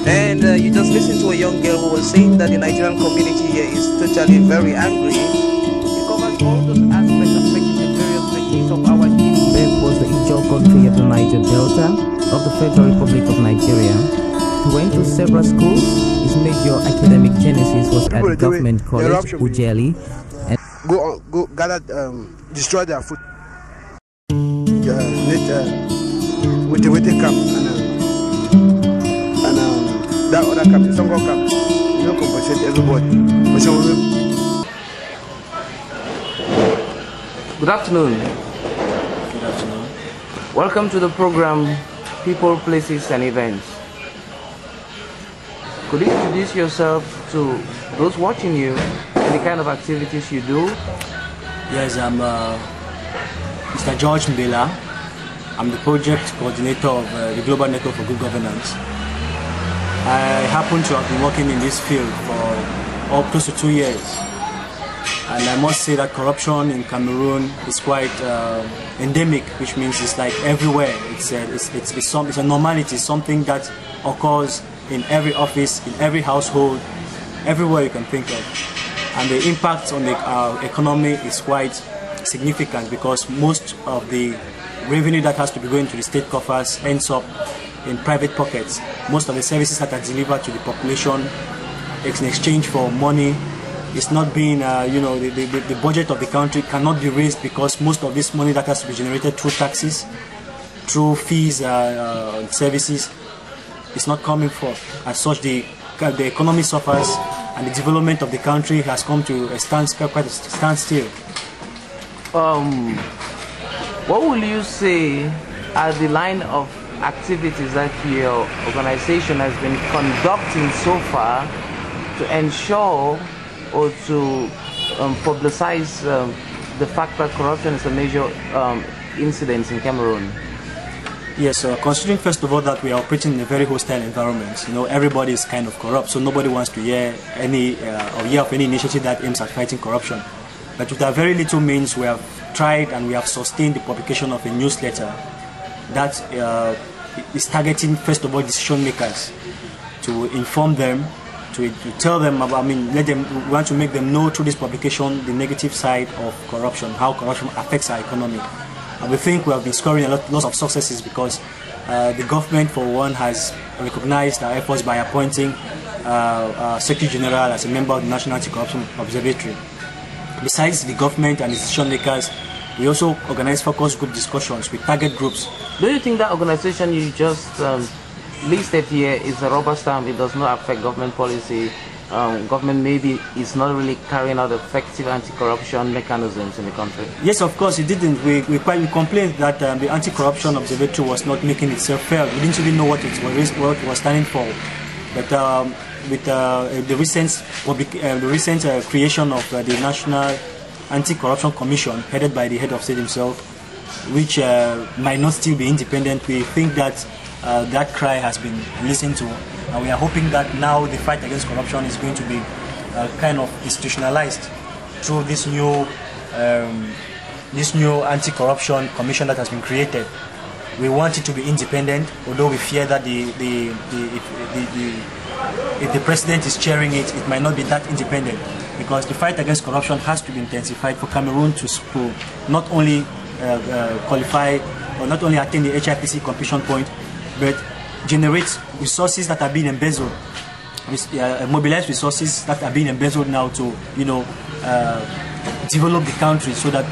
And you just listened to a young girl who was saying that the Nigerian community here is totally very angry. It covers all those aspects affecting the various regions of our people. That was the Ijo country of the Niger Delta of the Federal Republic of Nigeria. He went to several schools. His major academic genesis was at Government College, Ujeli. And go gather, destroy their food. With the camp and that other camp, some camp, you don't compensate everybody. Good afternoon. Good afternoon. Welcome to the program People, Places and Events. Could you introduce yourself to those watching you and the kind of activities you do? Yes, I'm Mr. George Mbella. I'm the project coordinator of the Global Network for Good Governance. I happen to have been working in this field for close to 2 years. And I must say that corruption in Cameroon is quite endemic, which means it's like everywhere. It's a normality, something that occurs in every office, in every household, everywhere you can think of. And the impact on the economy is quite significant because most of the revenue that has to be going to the state coffers ends up in private pockets. Most of the services that are delivered to the population in exchange for money is not being, the budget of the country cannot be raised because most of this money that has to be generated through taxes, through fees, services, is not coming forth. As such, the economy suffers and the development of the country has come to a standstill. What will you say are the line of activities that your organization has been conducting so far to ensure or to publicize the fact that corruption is a major incident in Cameroon? Yes, considering first of all that we are operating in a very hostile environment, everybody is kind of corrupt, so nobody wants to hear of any initiative that aims at fighting corruption. But with our very little means, we have tried and we have sustained the publication of a newsletter that is targeting first of all decision makers to inform them, to tell them about, we want to make them know through this publication the negative side of corruption, how corruption affects our economy. And we think we have been scoring lots of successes because the government, for one, has recognized our efforts by appointing Secretary General as a member of the National Anti-Corruption Observatory. Besides the government and the decision makers, we also organize focus group discussions with target groups. Do you think that organization you just listed here is a rubber stamp? It does not affect government policy. Government maybe is not really carrying out effective anti-corruption mechanisms in the country. Yes, of course, it didn't. We complained that the anti-corruption observatory was not making itself fair. We didn't really know what it was standing for. But with the recent creation of the National Anti-Corruption Commission, headed by the head of state himself, which might not still be independent, we think that that cry has been listened to, and we are hoping that now the fight against corruption is going to be kind of institutionalized through this new anti-corruption commission that has been created. We want it to be independent, although we fear that if the president is chairing it, it might not be that independent, because the fight against corruption has to be intensified for Cameroon to not only qualify or not only attain the HIPC completion point, but generate resources that are being embezzled, mobilize resources that are being embezzled now to develop the country so that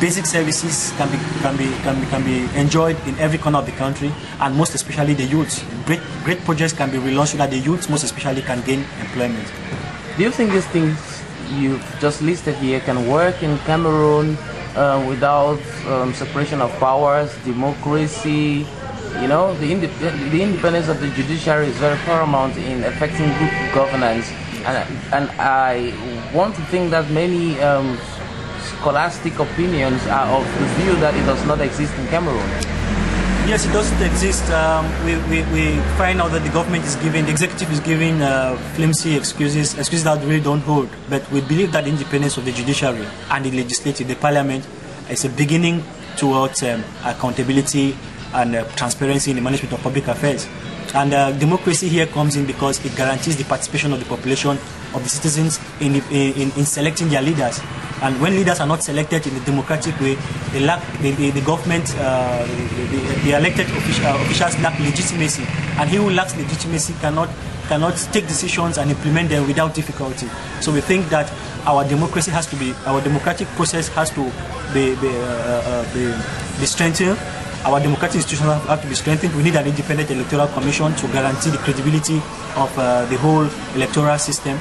basic services can be enjoyed in every corner of the country, and most especially the youth. Great projects can be relaunched so that the youth most especially can gain employment. Do you think these things you've just listed here can work in Cameroon without separation of powers, democracy? The independence of the judiciary is very paramount in affecting good governance, and I want to think that many scholastic opinions are of the view that it does not exist in Cameroon. Yes, it doesn't exist. We find out that the government is giving, the executive is giving flimsy excuses that really don't hold. But we believe that the independence of the judiciary and the legislative, the parliament, is a beginning towards accountability and transparency in the management of public affairs. And democracy here comes in because it guarantees the participation of the population, of the citizens in selecting their leaders. And when leaders are not selected in a democratic way, they lack the government, the elected officials lack legitimacy. And he who lacks legitimacy cannot take decisions and implement them without difficulty. So we think that our democracy has to be, our democratic process has to be strengthened. Our democratic institutions have to be strengthened. We need an independent electoral commission to guarantee the credibility of the whole electoral system.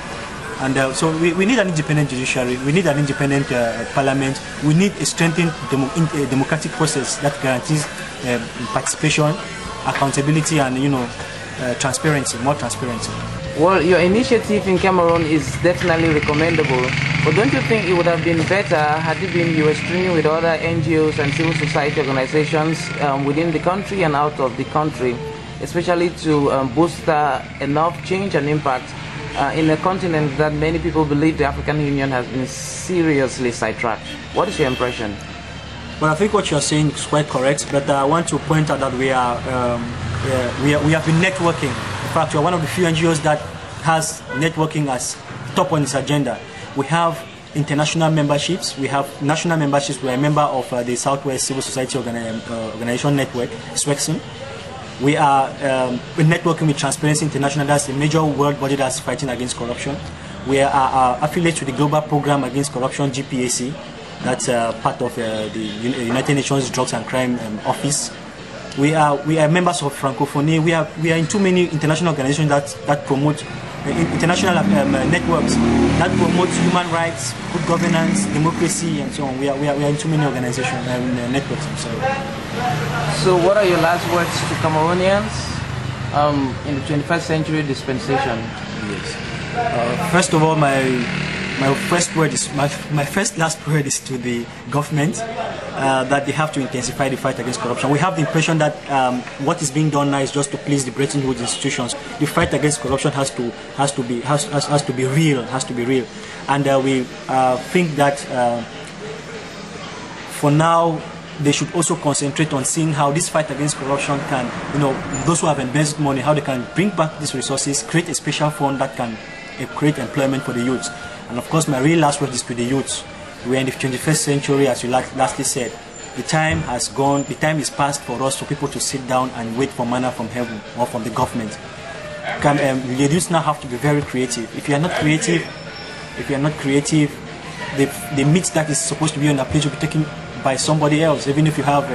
And so we need an independent judiciary. We need an independent parliament. We need a strengthened democratic process that guarantees participation, accountability, and transparency, more transparency. Well, your initiative in Cameroon is definitely recommendable, but don't you think it would have been better had it been you were streaming with other NGOs and civil society organizations within the country and out of the country, especially to boost enough change and impact in a continent that many people believe the African Union has been seriously sidetracked? What is your impression? Well, I think what you're saying is quite correct, but I want to point out that we have been networking. In fact, we are one of the few NGOs that has networking as top on its agenda. We have international memberships, we have national memberships. We are a member of the Southwest Civil Society Organization Network, SWEXIN. We are networking with Transparency International, that's a major world body that's fighting against corruption. We are affiliated to the Global Program Against Corruption, GPAC. That's part of the United Nations Drugs and Crime Office. We are members of Francophonie. We are in too many international organizations that promote international networks that promote human rights, good governance, democracy, and so on. We are in too many organizations networks. So, what are your last words to Cameroonians in the 21st century dispensation? Yes. First of all, my first last word is to the government that they have to intensify the fight against corruption. We have the impression that what is being done now is just to please the Bretton Woods institutions. The fight against corruption has to be real, and we think that for now they should also concentrate on seeing how this fight against corruption can, those who have invested money, how they can bring back these resources, create a special fund that can create employment for the youth. And of course, my real last word is to the youth. We are in the 21st century, as you lastly said. The time has gone, the time is past for us, for people to sit down and wait for manna from heaven or from the government. The youth now have to be very creative. If you are not creative, the meat that is supposed to be on a plate will be taken by somebody else. Even if you have,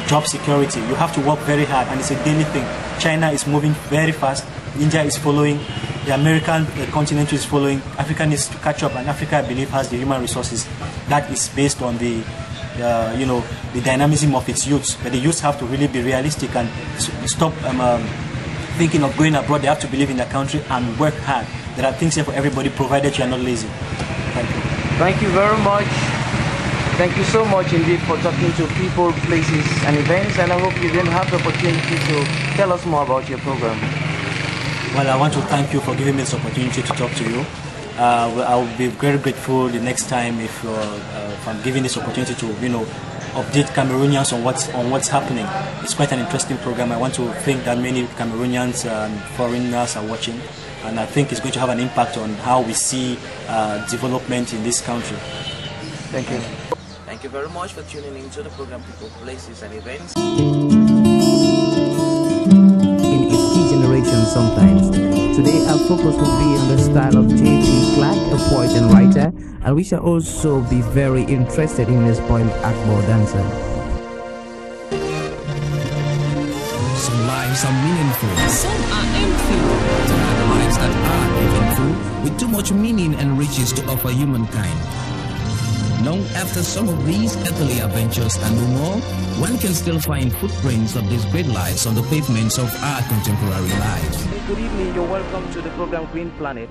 job security, you have to work very hard, and it's a daily thing. China is moving very fast. India is following. The American continent is following. Africa needs to catch up, and Africa, I believe, has the human resources that is based on the dynamism of its youth. But the youth have to really be realistic and stop thinking of going abroad. They have to believe in their country and work hard. There are things here for everybody, provided you are not lazy. Thank you. Thank you very much. Thank you so much indeed for talking to people, places, and events. And I hope you're going to have the opportunity to tell us more about your program. Well, I want to thank you for giving me this opportunity to talk to you. I will be very grateful the next time if I'm given this opportunity to, update Cameroonians on what's happening. It's quite an interesting program. I want to think that many Cameroonians and foreigners are watching, and I think it's going to have an impact on how we see development in this country. Thank you. Thank you very much for tuning into the program People, Places, and Events. Sometimes. Today our focus will be on the style of J.P. Clark, a poet and writer, and we shall also be very interested in his poem Akbo Dancer. Some lives are meaningful. Some are empty. There are lives that are meaningful, with too much meaning and riches to offer humankind. Long after some of these earthly adventures are no more, one can still find footprints of these great lives on the pavements of our contemporary lives. Good evening, you're welcome to the program Green Planet.